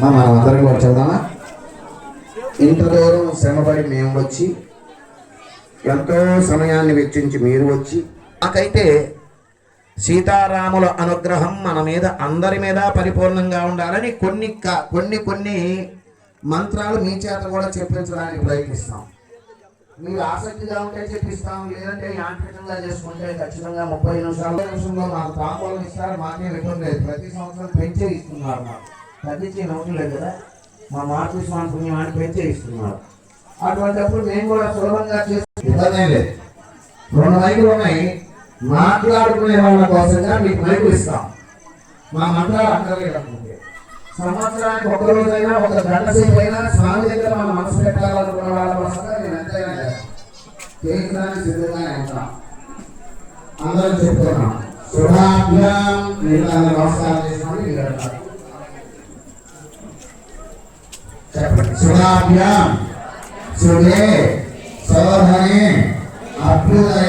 మనమందరం కూడా చదువుదామా? ఇంత దూరం శ్రమపడి మేము వచ్చి, ఎంతో సమయాన్ని వెచ్చించి మీరు వచ్చి, నాకైతే సీతారాముల అనుగ్రహం మన మీద అందరి మీద పరిపూర్ణంగా ఉండాలని కొన్ని మంత్రాలు మీ చేత కూడా చెప్పించడానికి ప్రయత్నిస్తాం. మీరు ఆసక్తిగా ఉంటే చెప్పిస్తాం, లేదంటే యాంత్రికంగా చేసుకుంటే ఖచ్చితంగా 30 నిమిషాల్లో మాకు తాంబూలం ఇస్తారు. మాకే ఇబ్బంది లేదు. ప్రతి సంవత్సరం పెంచే ఇస్తున్నారు. మాకు తగ్గించి నవ్వులేదు కదా, మా మాతృస్వామి పుణ్యమాన్ని పెంచే ఇస్తున్నారు. అటువంటిప్పుడు మేము కూడా సులభంగా చేసి ఇబ్బంది లేదు. 2 మైకులు ఉన్నాయి, మాట్లాడుకునే వాళ్ళ కోసంగా మీకు మైకులు ఇస్తాం. మా మంత్రాలు అక్కర్లేదు అనుకుంటే సంవత్సరానికి 1 రోజైనా 1 గంట సేపు అయినా స్వామి దగ్గర మన మనసు పెట్టాలనుకున్న వాళ్ళ కోసంగా నేను ఎంతైనా చేయించడానికి సిద్ధంగానే ఉంటాం. అందరం చెప్తున్నాం. శుభాభ్యాం నమస్కారం చేసినప్పుడు మీరు అంటారు. చెప్పండి. శుభాభ్యాం శుభే శోభనే అభ్యుదయ